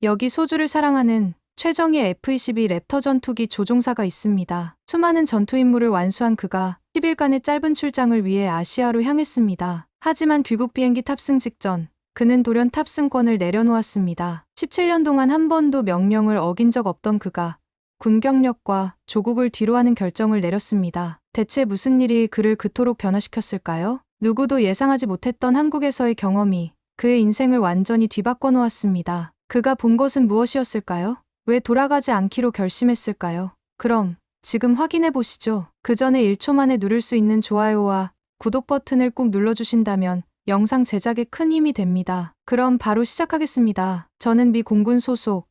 여기 소주를 사랑하는 최정예 F-22 랩터 전투기 조종사가 있습니다. 수많은 전투 임무를 완수한 그가 10일간의 짧은 출장을 위해 아시아로 향했습니다. 하지만 귀국 비행기 탑승 직전 그는 돌연 탑승권을 내려놓았습니다. 17년 동안 한 번도 명령을 어긴 적 없던 그가 군 경력과 조국을 뒤로하는 결정을 내렸습니다. 대체 무슨 일이 그를 그토록 변화시켰을까요? 누구도 예상하지 못했던 한국에서의 경험이 그의 인생을 완전히 뒤바꿔 놓았습니다. 그가 본 것은 무엇이었을까요? 왜 돌아가지 않기로 결심했을까요? 그럼 지금 확인해 보시죠. 그 전에 1초 만에 누를 수 있는 좋아요와 구독 버튼을 꼭 눌러주신다면 영상 제작에 큰 힘이 됩니다. 그럼 바로 시작하겠습니다. 저는 미 공군 소속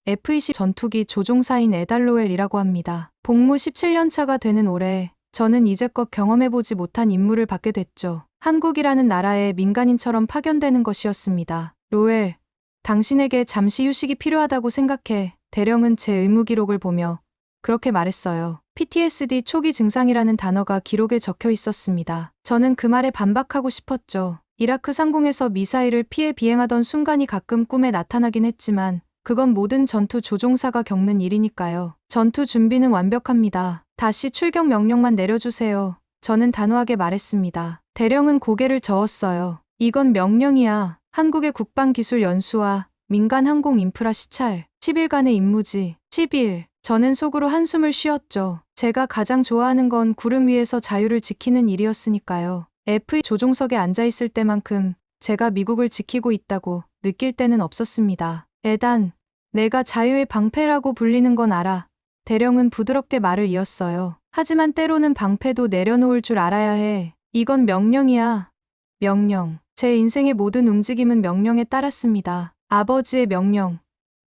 F-22 전투기 조종사인 에달로엘이라고 합니다. 복무 17년 차가 되는 올해 저는 이제껏 경험해보지 못한 임무를 받게 됐죠. 한국이라는 나라에 민간인처럼 파견되는 것이었습니다. 로엘, 당신에게 잠시 휴식이 필요하다고 생각해. 대령은 제 의무 기록을 보며 그렇게 말했어요. PTSD 초기 증상이라는 단어가 기록에 적혀 있었습니다. 저는 그 말에 반박하고 싶었죠. 이라크 상공에서 미사일을 피해 비행하던 순간이 가끔 꿈에 나타나긴 했지만 그건 모든 전투 조종사가 겪는 일이니까요. 전투 준비는 완벽합니다. 다시 출격 명령만 내려주세요. 저는 단호하게 말했습니다. 대령은 고개를 저었어요. 이건 명령이야. 한국의 국방기술 연수와 민간 항공 인프라 시찰. 10일간의 임무지. 10일. 저는 속으로 한숨을 쉬었죠. 제가 가장 좋아하는 건 구름 위에서 자유를 지키는 일이었으니까요. F 조종석에 앉아있을 때만큼 제가 미국을 지키고 있다고 느낄 때는 없었습니다. 에단, 내가 자유의 방패라고 불리는 건 알아. 대령은 부드럽게 말을 이었어요. 하지만 때로는 방패도 내려놓을 줄 알아야 해. 이건 명령이야. 명령. 제 인생의 모든 움직임은 명령에 따랐습니다. 아버지의 명령,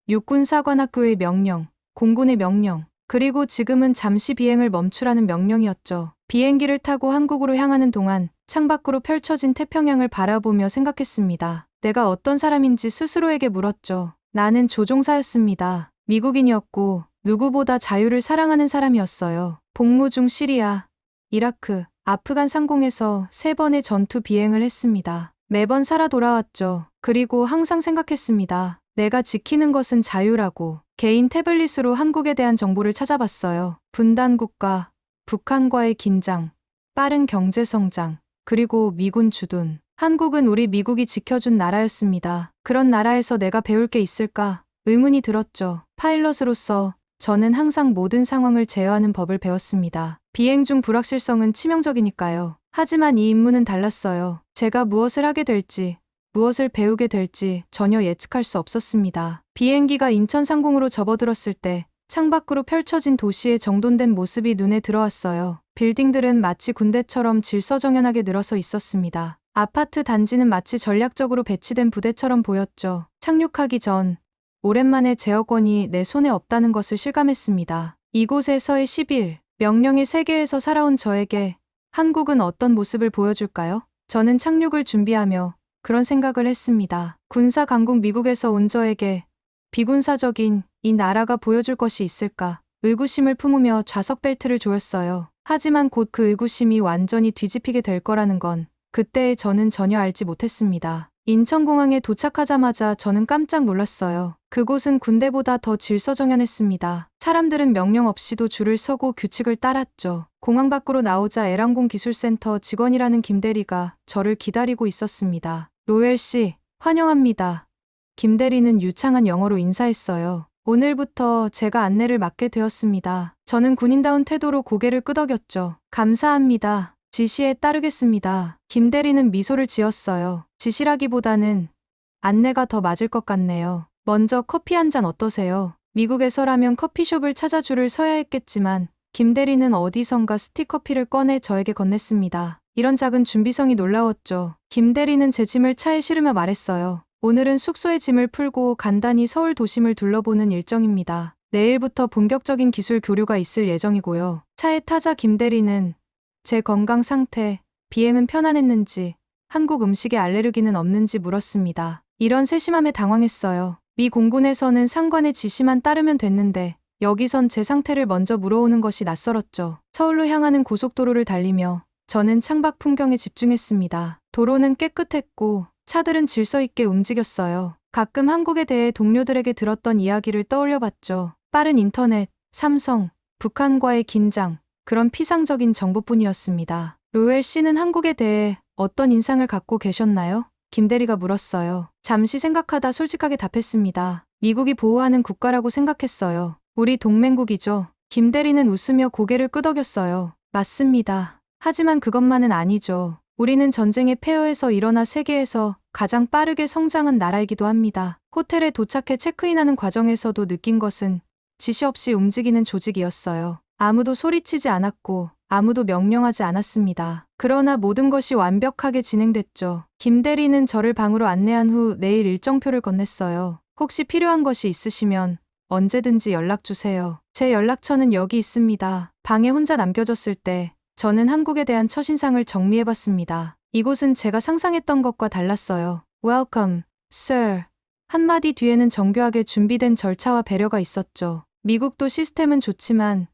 육군사관학교의 명령, 공군의 명령, 그리고 지금은 잠시 비행을 멈추라는 명령이었죠. 비행기를 타고 한국으로 향하는 동안 창밖으로 펼쳐진 태평양을 바라보며 생각했습니다. 내가 어떤 사람인지 스스로에게 물었죠. 나는 조종사였습니다. 미국인이었고 누구보다 자유를 사랑하는 사람이었어요. 복무 중 시리아, 이라크, 아프간 상공에서 3번의 전투 비행을 했습니다. 매번 살아 돌아왔죠. 그리고 항상 생각했습니다. 내가 지키는 것은 자유라고. 개인 태블릿으로 한국에 대한 정보를 찾아봤어요. 분단국가, 북한과의 긴장, 빠른 경제성장, 그리고 미군 주둔. 한국은 우리 미국이 지켜준 나라였습니다. 그런 나라에서 내가 배울 게 있을까? 의문이 들었죠. 파일럿으로서 저는 항상 모든 상황을 제어하는 법을 배웠습니다. 비행 중 불확실성은 치명적이니까요. 하지만 이 임무는 달랐어요. 제가 무엇을 하게 될지, 무엇을 배우게 될지 전혀 예측할 수 없었습니다. 비행기가 인천 상공으로 접어들었을 때 창밖으로 펼쳐진 도시의 정돈된 모습이 눈에 들어왔어요. 빌딩들은 마치 군대처럼 질서정연하게 늘어서 있었습니다. 아파트 단지는 마치 전략적으로 배치된 부대처럼 보였죠. 착륙하기 전 오랜만에 제어권이 내 손에 없다는 것을 실감했습니다. 이곳에서의 10일, 명령의 세계에서 살아온 저에게 한국은 어떤 모습을 보여줄까요? 저는 착륙을 준비하며 그런 생각을 했습니다. 군사 강국 미국에서 온 저에게 비군사적인 이 나라가 보여줄 것이 있을까? 의구심을 품으며 좌석 벨트를 조였어요. 하지만 곧 그 의구심이 완전히 뒤집히게 될 거라는 건 그때의 저는 전혀 알지 못했습니다. 인천공항에 도착하자마자 저는 깜짝 놀랐어요. 그곳은 군대보다 더 질서정연했습니다. 사람들은 명령 없이도 줄을 서고 규칙을 따랐죠. 공항 밖으로 나오자 에란공 기술센터 직원이라는 김대리가 저를 기다리고 있었습니다. 로엘 씨, 환영합니다. 김대리는 유창한 영어로 인사했어요. 오늘부터 제가 안내를 맡게 되었습니다. 저는 군인다운 태도로 고개를 끄덕였죠. 감사합니다. 지시에 따르겠습니다. 김대리는 미소를 지었어요. 지시라기보다는 안내가 더 맞을 것 같네요. 먼저 커피 한 잔 어떠세요? 미국에서라면 커피숍을 찾아 줄을 서야 했겠지만 김대리는 어디선가 스틱커피를 꺼내 저에게 건넸습니다. 이런 작은 준비성이 놀라웠죠. 김대리는 제 짐을 차에 실으며 말했어요. 오늘은 숙소에 짐을 풀고 간단히 서울 도심을 둘러보는 일정입니다. 내일부터 본격적인 기술 교류가 있을 예정이고요. 차에 타자 김대리는 제 건강 상태, 비행은 편안했는지, 한국 음식에 알레르기는 없는지 물었습니다. 이런 세심함에 당황했어요. 미 공군에서는 상관의 지시만 따르면 됐는데 여기선 제 상태를 먼저 물어오는 것이 낯설었죠. 서울로 향하는 고속도로를 달리며 저는 창밖 풍경에 집중했습니다. 도로는 깨끗했고 차들은 질서 있게 움직였어요. 가끔 한국에 대해 동료들에게 들었던 이야기를 떠올려 봤죠. 빠른 인터넷, 삼성, 북한과의 긴장, 그런 피상적인 정보뿐이었습니다. 로엘 씨는 한국에 대해 어떤 인상을 갖고 계셨나요? 김대리가 물었어요. 잠시 생각하다 솔직하게 답했습니다. 미국이 보호하는 국가라고 생각했어요. 우리 동맹국이죠. 김대리는 웃으며 고개를 끄덕였어요. 맞습니다. 하지만 그것만은 아니죠. 우리는 전쟁의 폐허에서 일어나 세계에서 가장 빠르게 성장한 나라이기도 합니다. 호텔에 도착해 체크인하는 과정에서도 느낀 것은 지시 없이 움직이는 조직이었어요. 아무도 소리치지 않았고 아무도 명령하지 않았습니다. 그러나 모든 것이 완벽하게 진행됐죠. 김대리는 저를 방으로 안내한 후 내일 일정표를 건넸어요. 혹시 필요한 것이 있으시면 언제든지 연락 주세요. 제 연락처는 여기 있습니다. 방에 혼자 남겨졌을 때 저는 한국에 대한 첫인상을 정리해봤습니다. 이곳은 제가 상상했던 것과 달랐어요. Welcome, sir. 한마디 뒤에는 정교하게 준비된 절차와 배려가 있었죠. 미국도 시스템은 좋지만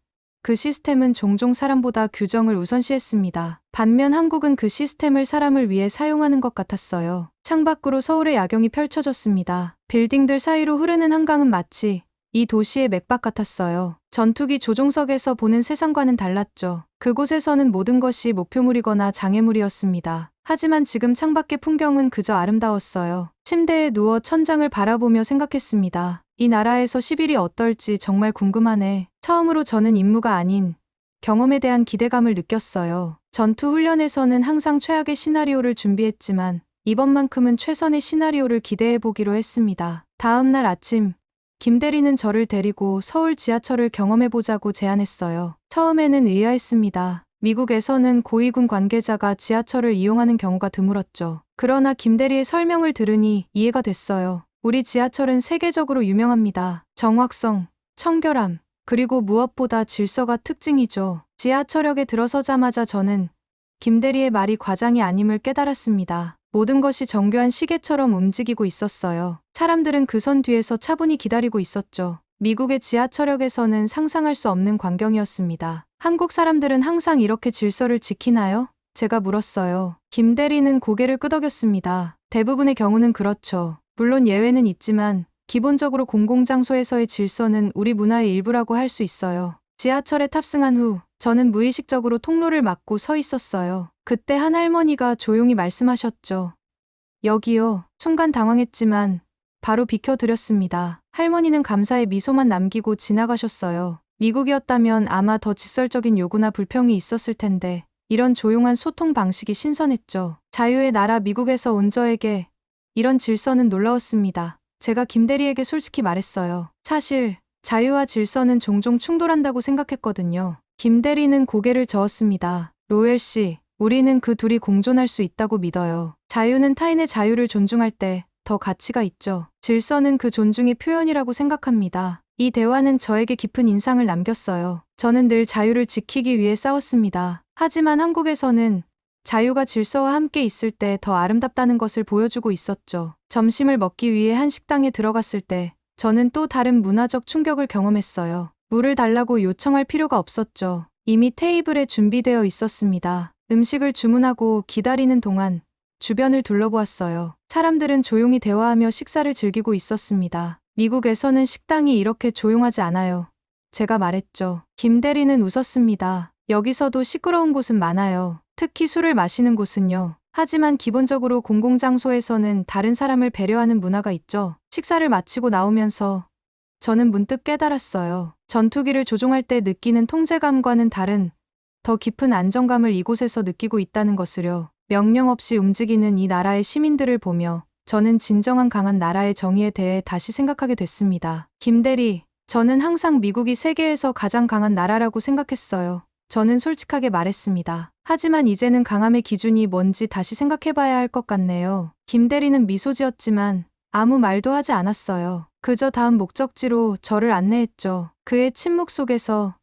그 시스템은 종종 사람보다 규정을 우선시했습니다. 반면 한국은 그 시스템을 사람을 위해 사용하는 것 같았어요. 창밖으로 서울의 야경이 펼쳐졌습니다. 빌딩들 사이로 흐르는 한강은 마치 이 도시의 맥박 같았어요. 전투기 조종석에서 보는 세상과는 달랐죠. 그곳에서는 모든 것이 목표물이거나 장애물이었습니다. 하지만 지금 창밖의 풍경은 그저 아름다웠어요. 침대에 누워 천장을 바라보며 생각했습니다. 이 나라에서 10일이 어떨지 정말 궁금하네. 처음으로 저는 임무가 아닌 경험에 대한 기대감을 느꼈어요. 전투 훈련에서는 항상 최악의 시나리오를 준비했지만 이번만큼은 최선의 시나리오를 기대해보기로 했습니다. 다음 날 아침, 김대리는 저를 데리고 서울 지하철을 경험해보자고 제안했어요. 처음에는 의아했습니다. 미국에서는 고위군 관계자가 지하철을 이용하는 경우가 드물었죠. 그러나 김대리의 설명을 들으니 이해가 됐어요. 우리 지하철은 세계적으로 유명합니다. 정확성, 청결함, 그리고 무엇보다 질서가 특징이죠. 지하철역에 들어서자마자 저는 김대리의 말이 과장이 아님을 깨달았습니다. 모든 것이 정교한 시계처럼 움직이고 있었어요. 사람들은 그 선 뒤에서 차분히 기다리고 있었죠. 미국의 지하철역에서는 상상할 수 없는 광경이었습니다. 한국 사람들은 항상 이렇게 질서를 지키나요? 제가 물었어요. 김대리는 고개를 끄덕였습니다. 대부분의 경우는 그렇죠. 물론 예외는 있지만 기본적으로 공공장소에서의 질서는 우리 문화의 일부라고 할 수 있어요. 지하철에 탑승한 후 저는 무의식적으로 통로를 막고 서 있었어요. 그때 한 할머니가 조용히 말씀하셨죠. 여기요. 순간 당황했지만 바로 비켜드렸습니다. 할머니는 감사의 미소만 남기고 지나가셨어요. 미국이었다면 아마 더 직설적인 요구나 불평이 있었을 텐데 이런 조용한 소통 방식이 신선했죠. 자유의 나라 미국에서 온 저에게 이런 질서는 놀라웠습니다. 제가 김대리에게 솔직히 말했어요. 사실 자유와 질서는 종종 충돌한다고 생각했거든요. 김대리는 고개를 저었습니다. 로엘 씨, 우리는 그 둘이 공존할 수 있다고 믿어요. 자유는 타인의 자유를 존중할 때 더 가치가 있죠. 질서는 그 존중의 표현이라고 생각합니다. 이 대화는 저에게 깊은 인상을 남겼어요. 저는 늘 자유를 지키기 위해 싸웠습니다. 하지만 한국에서는 자유가 질서와 함께 있을 때 더 아름답다는 것을 보여주고 있었죠. 점심을 먹기 위해 한 식당에 들어갔을 때 저는 또 다른 문화적 충격을 경험했어요. 물을 달라고 요청할 필요가 없었죠. 이미 테이블에 준비되어 있었습니다. 음식을 주문하고 기다리는 동안 주변을 둘러보았어요. 사람들은 조용히 대화하며 식사를 즐기고 있었습니다. 미국에서는 식당이 이렇게 조용하지 않아요. 제가 말했죠. 김대리는 웃었습니다. 여기서도 시끄러운 곳은 많아요. 특히 술을 마시는 곳은요. 하지만 기본적으로 공공장소에서는 다른 사람을 배려하는 문화가 있죠. 식사를 마치고 나오면서 저는 문득 깨달았어요. 전투기를 조종할 때 느끼는 통제감과는 다른 더 깊은 안정감을 이곳에서 느끼고 있다는 것을요. 명령 없이 움직이는 이 나라의 시민들을 보며 저는 진정한 강한 나라의 정의에 대해 다시 생각하게 됐습니다. 김대리, 저는 항상 미국이 세계에서 가장 강한 나라라고 생각했어요. 저는 솔직하게 말했습니다. 하지만 이제는 강함의 기준이 뭔지 다시 생각해봐야 할 것 같네요. 김대리는 미소 지었지만 아무 말도 하지 않았어요. 그저 다음 목적지로 저를 안내했죠. 그의 침묵 속에서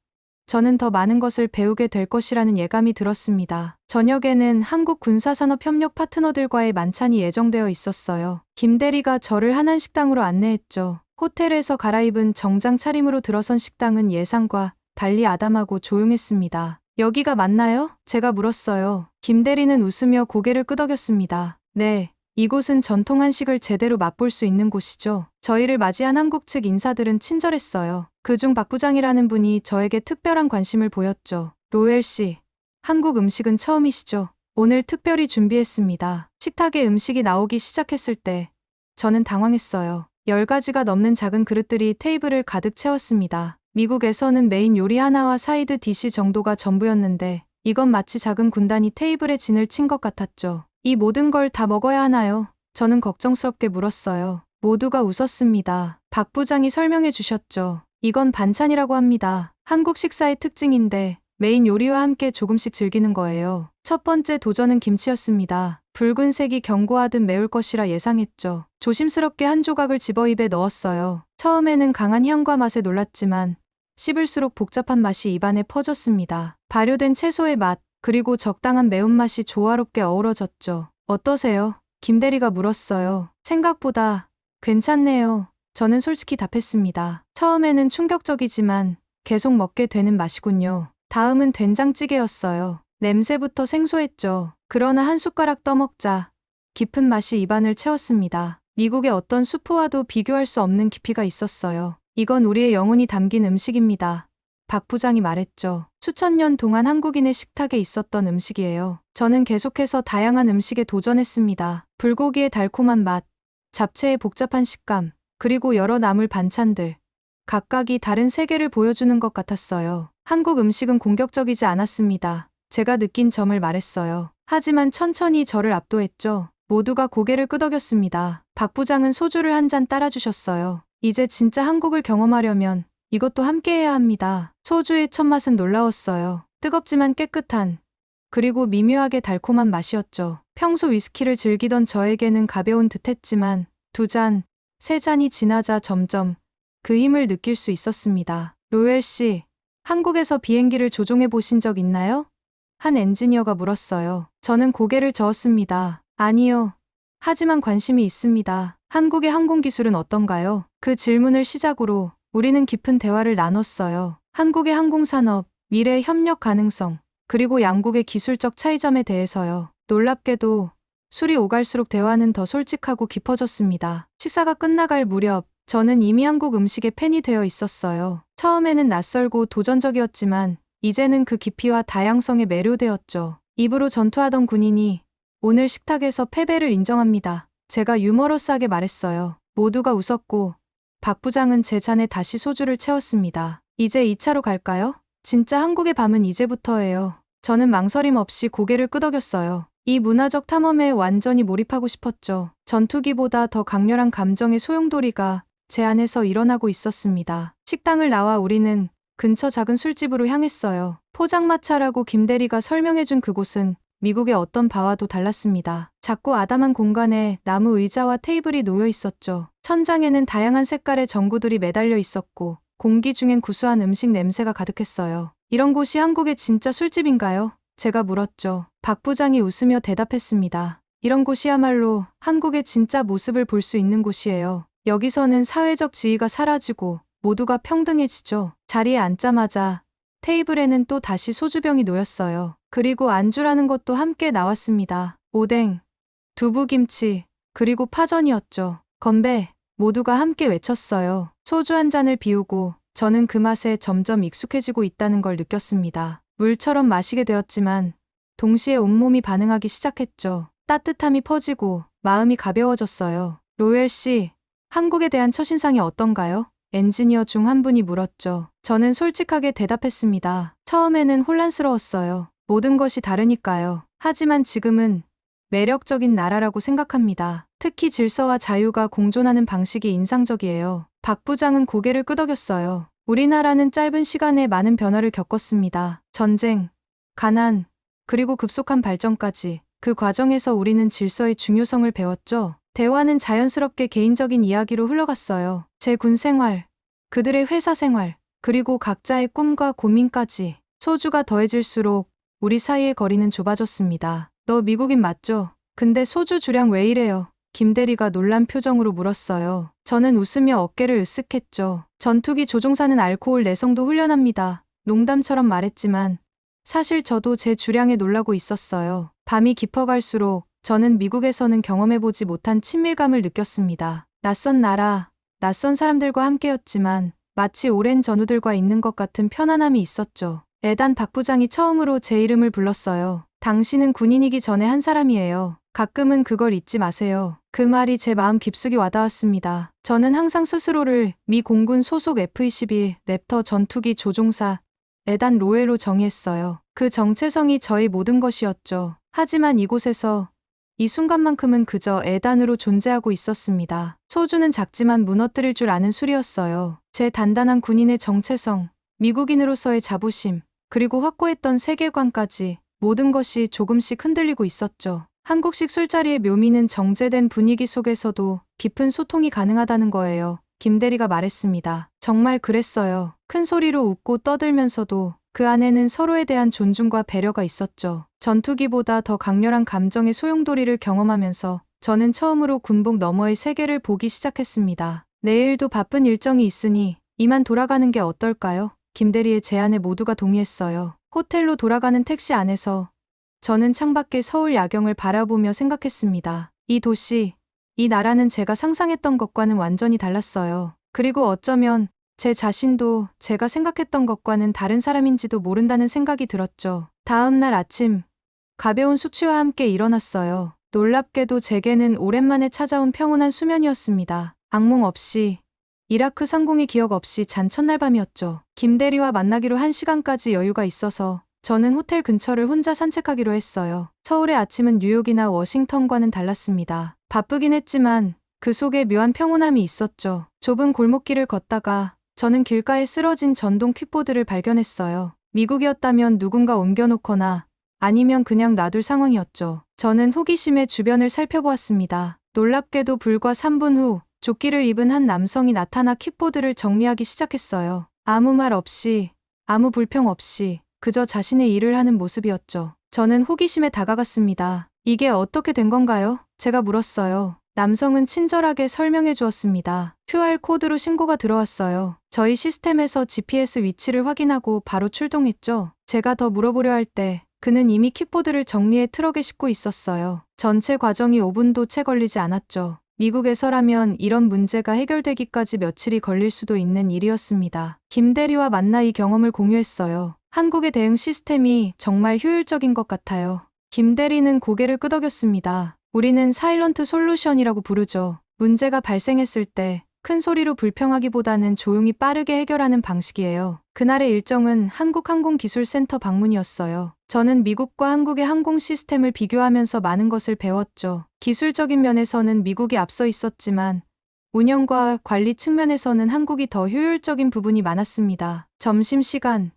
저는 더 많은 것을 배우게 될 것이라는 예감이 들었습니다. 저녁에는 한국 군사산업협력 파트너들과의 만찬이 예정되어 있었어요. 김대리가 저를 한한식당으로 안내했죠. 호텔에서 갈아입은 정장 차림으로 들어선 식당은 예상과 달리 아담하고 조용했습니다. 여기가 맞나요? 제가 물었어요. 김대리는 웃으며 고개를 끄덕였습니다. 네, 이곳은 전통 한식을 제대로 맛볼 수 있는 곳이죠. 저희를 맞이한 한국 측 인사들은 친절했어요. 그중 박 부장이라는 분이 저에게 특별한 관심을 보였죠. 로엘 씨, 한국 음식은 처음이시죠? 오늘 특별히 준비했습니다. 식탁에 음식이 나오기 시작했을 때 저는 당황했어요. 10가지가 넘는 작은 그릇들이 테이블을 가득 채웠습니다. 미국에서는 메인 요리 하나와 사이드 디시 정도가 전부였는데 이건 마치 작은 군단이 테이블에 진을 친 것 같았죠. 이 모든 걸 다 먹어야 하나요? 저는 걱정스럽게 물었어요. 모두가 웃었습니다. 박 부장이 설명해 주셨죠. 이건 반찬이라고 합니다. 한국 식사의 특징인데 메인 요리와 함께 조금씩 즐기는 거예요. 첫 번째 도전은 김치였습니다. 붉은색이 견고하듯 매울 것이라 예상했죠. 조심스럽게 한 조각을 집어 입에 넣었어요. 처음에는 강한 향과 맛에 놀랐지만 씹을수록 복잡한 맛이 입안에 퍼졌습니다. 발효된 채소의 맛, 그리고 적당한 매운맛이 조화롭게 어우러졌죠. 어떠세요? 김대리가 물었어요. 생각보다 괜찮네요. 저는 솔직히 답했습니다. 처음에는 충격적이지만 계속 먹게 되는 맛이군요. 다음은 된장찌개였어요. 냄새부터 생소했죠. 그러나 한 숟가락 떠먹자 깊은 맛이 입안을 채웠습니다. 미국의 어떤 수프와도 비교할 수 없는 깊이가 있었어요. 이건 우리의 영혼이 담긴 음식입니다. 박 부장이 말했죠. 수천 년 동안 한국인의 식탁에 있었던 음식이에요. 저는 계속해서 다양한 음식에 도전했습니다. 불고기의 달콤한 맛, 잡채의 복잡한 식감, 그리고 여러 나물 반찬들. 각각이 다른 세계를 보여주는 것 같았어요. 한국 음식은 공격적이지 않았습니다. 제가 느낀 점을 말했어요. 하지만 천천히 저를 압도했죠. 모두가 고개를 끄덕였습니다. 박 부장은 소주를 한 잔 따라주셨어요. 이제 진짜 한국을 경험하려면 이것도 함께해야 합니다. 소주의 첫맛은 놀라웠어요. 뜨겁지만 깨끗한, 그리고 미묘하게 달콤한 맛이었죠. 평소 위스키를 즐기던 저에게는 가벼운 듯했지만 2잔, 3잔이 지나자 점점 그 힘을 느낄 수 있었습니다. 로엘 씨, 한국에서 비행기를 조종해 보신 적 있나요? 한 엔지니어가 물었어요. 저는 고개를 저었습니다. 아니요. 하지만 관심이 있습니다. 한국의 항공기술은 어떤가요? 그 질문을 시작으로 우리는 깊은 대화를 나눴어요. 한국의 항공산업, 미래의 협력 가능성, 그리고 양국의 기술적 차이점에 대해서요. 놀랍게도 술이 오갈수록 대화는 더 솔직하고 깊어졌습니다. 식사가 끝나갈 무렵 저는 이미 한국 음식의 팬이 되어 있었어요. 처음에는 낯설고 도전적이었지만 이제는 그 깊이와 다양성에 매료되었죠. 입으로 전투하던 군인이 오늘 식탁에서 패배를 인정합니다. 제가 유머러스하게 말했어요. 모두가 웃었고 박 부장은 제 잔에 다시 소주를 채웠습니다. 이제 2차로 갈까요? 진짜 한국의 밤은 이제부터예요. 저는 망설임 없이 고개를 끄덕였어요. 이 문화적 탐험에 완전히 몰입하고 싶었죠. 전투기보다 더 강렬한 감정의 소용돌이가 제 안에서 일어나고 있었습니다. 식당을 나와 우리는 근처 작은 술집으로 향했어요. 포장마차라고 김대리가 설명해준 그곳은 미국의 어떤 바와도 달랐습니다. 작고 아담한 공간에 나무 의자와 테이블이 놓여 있었죠. 천장에는 다양한 색깔의 전구들이 매달려 있었고 공기 중엔 구수한 음식 냄새가 가득했어요. 이런 곳이 한국의 진짜 술집인가요? 제가 물었죠. 박 부장이 웃으며 대답했습니다. 이런 곳이야말로 한국의 진짜 모습을 볼 수 있는 곳이에요. 여기서는 사회적 지위가 사라지고 모두가 평등해지죠. 자리에 앉자마자 테이블에는 또 다시 소주병이 놓였어요. 그리고 안주라는 것도 함께 나왔습니다. 오뎅, 두부김치, 그리고 파전이었죠. 건배, 모두가 함께 외쳤어요. 소주 한 잔을 비우고 저는 그 맛에 점점 익숙해지고 있다는 걸 느꼈습니다. 물처럼 마시게 되었지만 동시에 온몸이 반응하기 시작했죠. 따뜻함이 퍼지고 마음이 가벼워졌어요. 로엘 씨, 한국에 대한 첫인상이 어떤가요? 엔지니어 중 한 분이 물었죠. 저는 솔직하게 대답했습니다. 처음에는 혼란스러웠어요. 모든 것이 다르니까요. 하지만 지금은 매력적인 나라라고 생각합니다. 특히 질서와 자유가 공존하는 방식이 인상적이에요. 박 부장은 고개를 끄덕였어요. 우리나라는 짧은 시간에 많은 변화를 겪었습니다. 전쟁, 가난, 그리고 급속한 발전까지. 그 과정에서 우리는 질서의 중요성을 배웠죠. 대화는 자연스럽게 개인적인 이야기로 흘러갔어요. 제 군 생활, 그들의 회사 생활, 그리고 각자의 꿈과 고민까지. 소주가 더해질수록 우리 사이의 거리는 좁아졌습니다. 너 미국인 맞죠? 근데 소주 주량 왜 이래요? 김대리가 놀란 표정으로 물었어요. 저는 웃으며 어깨를 으쓱했죠. 전투기 조종사는 알코올 내성도 훈련합니다. 농담처럼 말했지만 사실 저도 제 주량에 놀라고 있었어요. 밤이 깊어갈수록 저는 미국에서는 경험해보지 못한 친밀감을 느꼈습니다. 낯선 나라, 낯선 사람들과 함께였지만 마치 오랜 전우들과 있는 것 같은 편안함이 있었죠. 에단 박 부장이 처음으로 제 이름을 불렀어요. 당신은 군인이기 전에 한 사람이에요. 가끔은 그걸 잊지 마세요. 그 말이 제 마음 깊숙이 와닿았습니다. 저는 항상 스스로를 미 공군 소속 F-21 랩터 전투기 조종사 에단 로에로 정의했어요. 그 정체성이 저의 모든 것이었죠. 하지만 이곳에서 이 순간만큼은 그저 에단으로 존재하고 있었습니다. 소주는 작지만 무너뜨릴 줄 아는 술이었어요. 제 단단한 군인의 정체성, 미국인으로서의 자부심, 그리고 확고했던 세계관까지 모든 것이 조금씩 흔들리고 있었죠. 한국식 술자리의 묘미는 정제된 분위기 속에서도 깊은 소통이 가능하다는 거예요. 김대리가 말했습니다. 정말 그랬어요. 큰 소리로 웃고 떠들면서도 그 안에는 서로에 대한 존중과 배려가 있었죠. 전투기보다 더 강렬한 감정의 소용돌이를 경험하면서 저는 처음으로 군복 너머의 세계를 보기 시작했습니다. 내일도 바쁜 일정이 있으니 이만 돌아가는 게 어떨까요? 김대리의 제안에 모두가 동의했어요. 호텔로 돌아가는 택시 안에서 저는 창밖의 서울 야경을 바라보며 생각했습니다. 이 도시, 이 나라는 제가 상상했던 것과는 완전히 달랐어요. 그리고 어쩌면 제 자신도 제가 생각했던 것과는 다른 사람인지도 모른다는 생각이 들었죠. 다음 날 아침, 가벼운 숙취와 함께 일어났어요. 놀랍게도 제게는 오랜만에 찾아온 평온한 수면이었습니다. 악몽 없이, 이라크 상공의 기억 없이 잔 첫날 밤이었죠. 김대리와 만나기로 1시간까지 여유가 있어서 저는 호텔 근처를 혼자 산책하기로 했어요. 서울의 아침은 뉴욕이나 워싱턴과는 달랐습니다. 바쁘긴 했지만 그 속에 묘한 평온함이 있었죠. 좁은 골목길을 걷다가 저는 길가에 쓰러진 전동 퀵보드를 발견했어요. 미국이었다면 누군가 옮겨놓거나 아니면 그냥 놔둘 상황이었죠. 저는 호기심에 주변을 살펴보았습니다. 놀랍게도 불과 3분 후 조끼를 입은 한 남성이 나타나 킥보드를 정리하기 시작했어요. 아무 말 없이, 아무 불평 없이 그저 자신의 일을 하는 모습이었죠. 저는 호기심에 다가갔습니다. 이게 어떻게 된 건가요? 제가 물었어요. 남성은 친절하게 설명해 주었습니다. QR코드로 신고가 들어왔어요. 저희 시스템에서 GPS 위치를 확인하고 바로 출동했죠. 제가 더 물어보려 할 때 그는 이미 킥보드를 정리해 트럭에 싣고 있었어요. 전체 과정이 5분도 채 걸리지 않았죠. 미국에서라면 이런 문제가 해결되기까지 며칠이 걸릴 수도 있는 일이었습니다. 김대리와 만나 이 경험을 공유했어요. 한국의 대응 시스템이 정말 효율적인 것 같아요. 김대리는 고개를 끄덕였습니다. 우리는 사일런트 솔루션이라고 부르죠. 문제가 발생했을 때 큰 소리로 불평하기보다는 조용히 빠르게 해결하는 방식이에요. 그날의 일정은 한국항공기술센터 방문이었어요. 저는 미국과 한국의 항공 시스템을 비교하면서 많은 것을 배웠죠. 기술적인 면에서는 미국이 앞서 있었지만 운영과 관리 측면에서는 한국이 더 효율적인 부분이 많았습니다. 점심시간,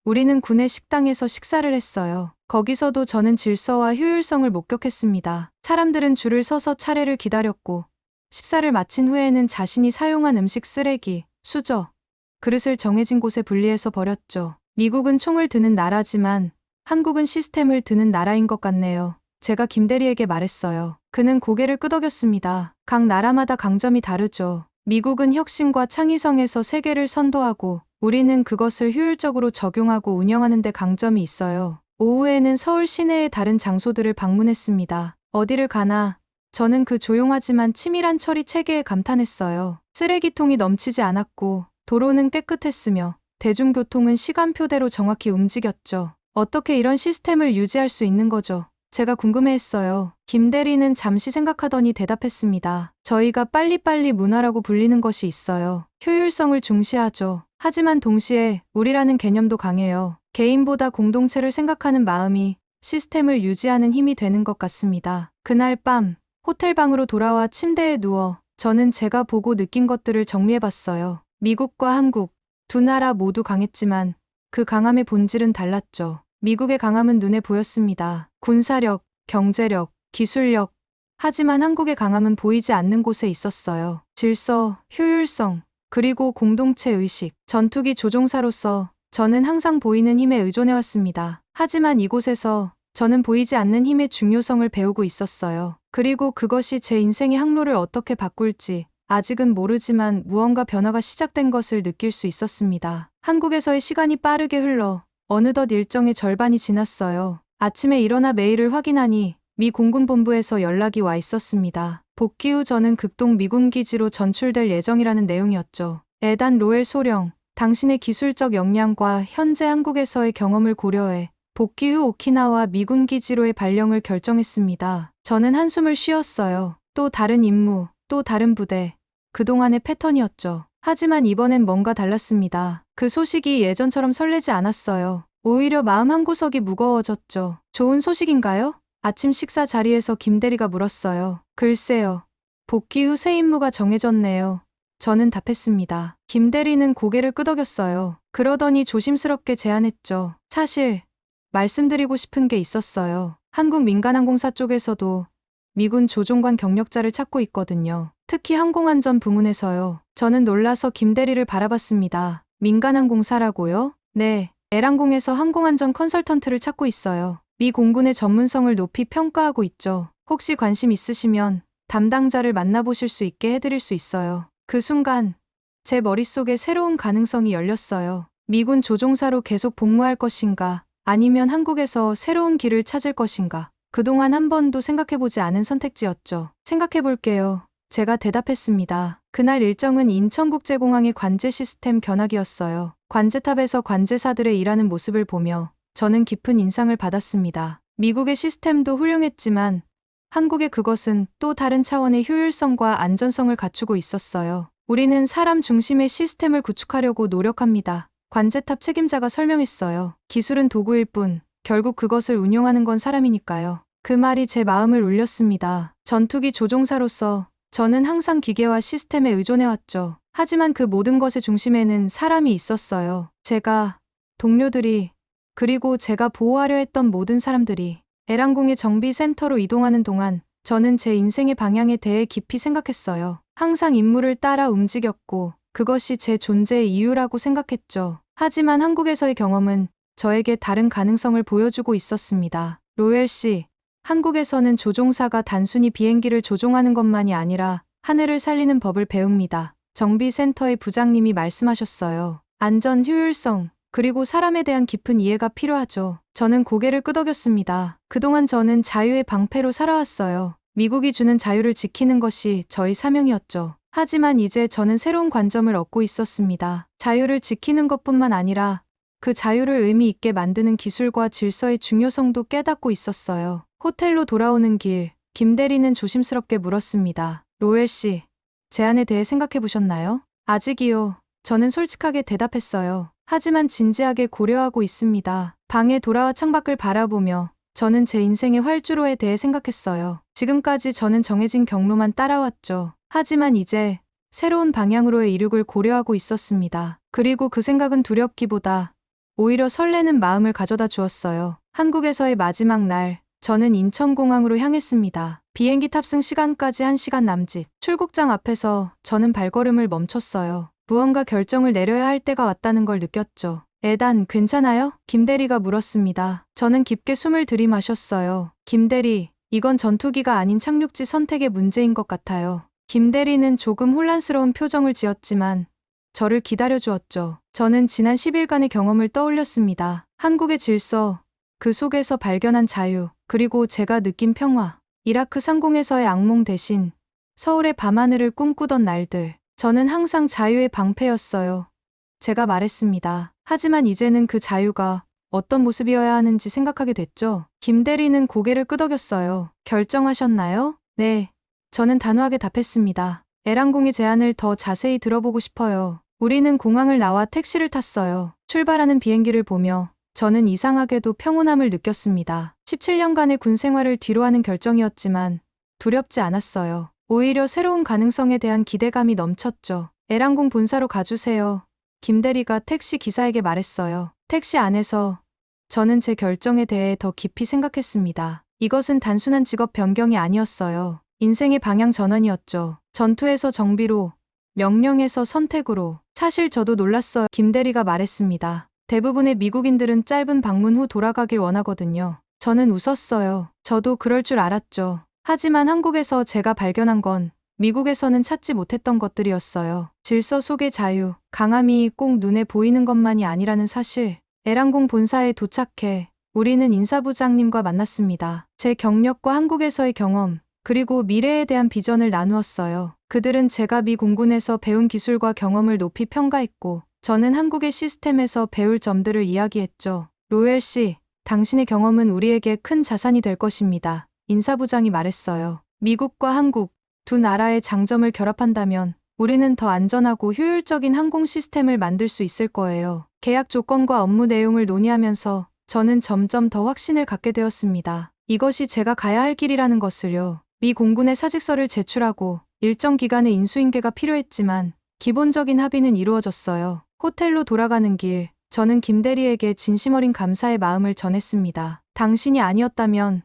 우리는 구내 식당에서 식사를 했어요. 거기서도 저는 질서와 효율성을 목격했습니다. 사람들은 줄을 서서 차례를 기다렸고 식사를 마친 후에는 자신이 사용한 음식 쓰레기, 수저, 그릇을 정해진 곳에 분리해서 버렸죠. 미국은 총을 드는 나라지만 한국은 시스템을 드는 나라인 것 같네요. 제가 김대리에게 말했어요. 그는 고개를 끄덕였습니다. 각 나라마다 강점이 다르죠. 미국은 혁신과 창의성에서 세계를 선도하고 우리는 그것을 효율적으로 적용하고 운영하는 데 강점이 있어요. 오후에는 서울 시내의 다른 장소들을 방문했습니다. 어디를 가나 저는 그 조용하지만 치밀한 처리 체계에 감탄했어요. 쓰레기통이 넘치지 않았고 도로는 깨끗했으며 대중교통은 시간표대로 정확히 움직였죠. 어떻게 이런 시스템을 유지할 수 있는 거죠? 제가 궁금해했어요. 김대리는 잠시 생각하더니 대답했습니다. 저희가 빨리빨리 문화라고 불리는 것이 있어요. 효율성을 중시하죠. 하지만 동시에 우리라는 개념도 강해요. 개인보다 공동체를 생각하는 마음이 시스템을 유지하는 힘이 되는 것 같습니다. 그날 밤 호텔 방으로 돌아와 침대에 누워 저는 제가 보고 느낀 것들을 정리해봤어요. 미국과 한국, 두 나라 모두 강했지만 그 강함의 본질은 달랐죠. 미국의 강함은 눈에 보였습니다. 군사력, 경제력, 기술력. 하지만 한국의 강함은 보이지 않는 곳에 있었어요. 질서, 효율성, 그리고 공동체 의식. 전투기 조종사로서 저는 항상 보이는 힘에 의존해왔습니다. 하지만 이곳에서 저는 보이지 않는 힘의 중요성을 배우고 있었어요. 그리고 그것이 제 인생의 항로를 어떻게 바꿀지 아직은 모르지만 무언가 변화가 시작된 것을 느낄 수 있었습니다. 한국에서의 시간이 빠르게 흘러 어느덧 일정의 절반이 지났어요. 아침에 일어나 메일을 확인하니 미 공군 본부에서 연락이 와 있었습니다. 복귀 후 저는 극동 미군 기지로 전출될 예정이라는 내용이었죠. 에단 로엘 소령, 당신의 기술적 역량과 현재 한국에서의 경험을 고려해 복귀 후 오키나와 미군 기지로의 발령을 결정했습니다. 저는 한숨을 쉬었어요. 또 다른 임무, 또 다른 부대. 그동안의 패턴이었죠. 하지만 이번엔 뭔가 달랐습니다. 그 소식이 예전처럼 설레지 않았어요. 오히려 마음 한구석이 무거워졌죠. 좋은 소식인가요? 아침 식사 자리에서 김대리가 물었어요. 글쎄요. 복귀 후 새 임무가 정해졌네요. 저는 답했습니다. 김대리는 고개를 끄덕였어요. 그러더니 조심스럽게 제안했죠. 사실 말씀드리고 싶은 게 있었어요. 한국 민간항공사 쪽에서도 미군 조종관 경력자를 찾고 있거든요. 특히 항공안전 부문에서요. 저는 놀라서 김대리를 바라봤습니다. 민간항공사라고요? 네. L항공에서 항공안전 컨설턴트를 찾고 있어요. 미 공군의 전문성을 높이 평가하고 있죠. 혹시 관심 있으시면 담당자를 만나보실 수 있게 해드릴 수 있어요. 그 순간 제 머릿속에 새로운 가능성이 열렸어요. 미군 조종사로 계속 복무할 것인가, 아니면 한국에서 새로운 길을 찾을 것인가. 그동안 한 번도 생각해보지 않은 선택지였죠. 생각해볼게요. 제가 대답했습니다. 그날 일정은 인천국제공항의 관제 시스템 견학이었어요. 관제탑에서 관제사들의 일하는 모습을 보며 저는 깊은 인상을 받았습니다. 미국의 시스템도 훌륭했지만 한국의 그것은 또 다른 차원의 효율성과 안전성을 갖추고 있었어요. 우리는 사람 중심의 시스템을 구축하려고 노력합니다. 관제탑 책임자가 설명했어요. 기술은 도구일 뿐 결국 그것을 운용하는 건 사람이니까요. 그 말이 제 마음을 울렸습니다. 전투기 조종사로서 저는 항상 기계와 시스템에 의존해왔죠. 하지만 그 모든 것의 중심에는 사람이 있었어요. 제가, 동료들이, 그리고 제가 보호하려 했던 모든 사람들이. L항공의 정비센터로 이동하는 동안 저는 제 인생의 방향에 대해 깊이 생각했어요. 항상 임무를 따라 움직였고 그것이 제 존재의 이유라고 생각했죠. 하지만 한국에서의 경험은 저에게 다른 가능성을 보여주고 있었습니다. 로엘 씨, 한국에서는 조종사가 단순히 비행기를 조종하는 것만이 아니라 하늘을 살리는 법을 배웁니다. 정비센터의 부장님이 말씀하셨어요. 안전, 효율성, 그리고 사람에 대한 깊은 이해가 필요하죠. 저는 고개를 끄덕였습니다. 그동안 저는 자유의 방패로 살아왔어요. 미국이 주는 자유를 지키는 것이 저희 사명이었죠. 하지만 이제 저는 새로운 관점을 얻고 있었습니다. 자유를 지키는 것뿐만 아니라 그 자유를 의미 있게 만드는 기술과 질서의 중요성도 깨닫고 있었어요. 호텔로 돌아오는 길, 김대리는 조심스럽게 물었습니다. 로엘 씨, 제안에 대해 생각해 보셨나요? 아직이요. 저는 솔직하게 대답했어요. 하지만 진지하게 고려하고 있습니다. 방에 돌아와 창밖을 바라보며 저는 제 인생의 활주로에 대해 생각했어요. 지금까지 저는 정해진 경로만 따라왔죠. 하지만 이제 새로운 방향으로의 이륙을 고려하고 있었습니다. 그리고 그 생각은 두렵기보다 오히려 설레는 마음을 가져다 주었어요. 한국에서의 마지막 날, 저는 인천공항으로 향했습니다. 비행기 탑승 시간까지 1시간 남짓. 출국장 앞에서 저는 발걸음을 멈췄어요. 무언가 결정을 내려야 할 때가 왔다는 걸 느꼈죠. 에단, 괜찮아요? 김대리가 물었습니다. 저는 깊게 숨을 들이마셨어요. 김대리, 이건 전투기가 아닌 착륙지 선택의 문제인 것 같아요. 김대리는 조금 혼란스러운 표정을 지었지만 저를 기다려주었죠. 저는 지난 10일간의 경험을 떠올렸습니다. 한국의 질서, 그 속에서 발견한 자유, 그리고 제가 느낀 평화. 이라크 상공에서의 악몽 대신 서울의 밤하늘을 꿈꾸던 날들. 저는 항상 자유의 방패였어요. 제가 말했습니다. 하지만 이제는 그 자유가 어떤 모습이어야 하는지 생각하게 됐죠. 김대리는 고개를 끄덕였어요. 결정하셨나요? 네. 저는 단호하게 답했습니다. L항공의 제안을 더 자세히 들어보고 싶어요. 우리는 공항을 나와 택시를 탔어요. 출발하는 비행기를 보며 저는 이상하게도 평온함을 느꼈습니다. 17년간의 군 생활을 뒤로하는 결정이었지만 두렵지 않았어요. 오히려 새로운 가능성에 대한 기대감이 넘쳤죠. L항공 본사로 가주세요. 김대리가 택시 기사에게 말했어요. 택시 안에서 저는 제 결정에 대해 더 깊이 생각했습니다. 이것은 단순한 직업 변경이 아니었어요. 인생의 방향 전환이었죠. 전투에서 정비로, 명령에서 선택으로. 사실 저도 놀랐어요. 김대리가 말했습니다. 대부분의 미국인들은 짧은 방문 후 돌아가길 원하거든요. 저는 웃었어요. 저도 그럴 줄 알았죠. 하지만 한국에서 제가 발견한 건 미국에서는 찾지 못했던 것들이었어요. 질서 속의 자유, 강함이 꼭 눈에 보이는 것만이 아니라는 사실. L항공 본사에 도착해 우리는 인사부장님과 만났습니다. 제 경력과 한국에서의 경험, 그리고 미래에 대한 비전을 나누었어요. 그들은 제가 미 공군에서 배운 기술과 경험을 높이 평가했고, 저는 한국의 시스템에서 배울 점들을 이야기했죠. 로엘 씨, 당신의 경험은 우리에게 큰 자산이 될 것입니다. 인사부장이 말했어요. 미국과 한국, 두 나라의 장점을 결합한다면 우리는 더 안전하고 효율적인 항공 시스템을 만들 수 있을 거예요. 계약 조건과 업무 내용을 논의하면서 저는 점점 더 확신을 갖게 되었습니다. 이것이 제가 가야 할 길이라는 것을요. 미 공군에 사직서를 제출하고 일정 기간의 인수인계가 필요했지만 기본적인 합의는 이루어졌어요. 호텔로 돌아가는 길, 저는 김 대리에게 진심 어린 감사의 마음을 전했습니다. 당신이 아니었다면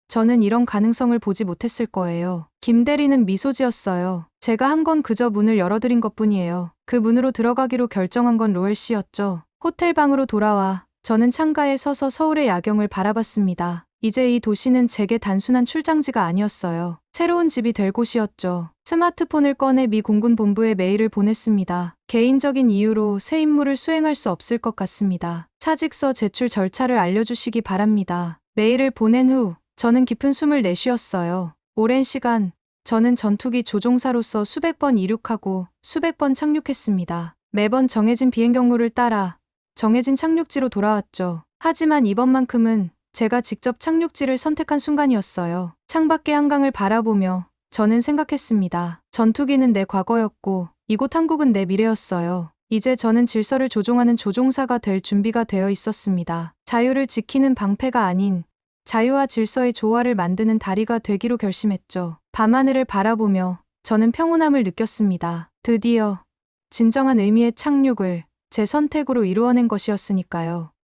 저는 이런 가능성을 보지 못했을 거예요. 김 대리는 미소 지었어요. 제가 한 건 그저 문을 열어드린 것뿐이에요. 그 문으로 들어가기로 결정한 건 로엘 씨였죠. 호텔 방으로 돌아와 저는 창가에 서서 서울의 야경을 바라봤습니다. 이제 이 도시는 제게 단순한 출장지가 아니었어요. 새로운 집이 될 곳이었죠. 스마트폰을 꺼내 미 공군 본부에 메일을 보냈습니다. 개인적인 이유로 새 임무를 수행할 수 없을 것 같습니다. 사직서 제출 절차를 알려주시기 바랍니다. 메일을 보낸 후 저는 깊은 숨을 내쉬었어요. 오랜 시간 저는 전투기 조종사로서 수백 번 이륙하고 수백 번 착륙했습니다. 매번 정해진 비행 경로를 따라 정해진 착륙지로 돌아왔죠. 하지만 이번만큼은 제가 직접 착륙지를 선택한 순간이었어요. 창밖의 한강을 바라보며 저는 생각했습니다. 전투기는 내 과거였고 이곳 한국은 내 미래였어요. 이제 저는 질서를 조종하는 조종사가 될 준비가 되어 있었습니다. 자유를 지키는 방패가 아닌 자유와 질서의 조화를 만드는 다리가 되기로 결심했죠. 밤하늘을 바라보며 저는 평온함을 느꼈습니다. 드디어 진정한 의미의 착륙을 제 선택으로 이루어낸 것이었으니까요.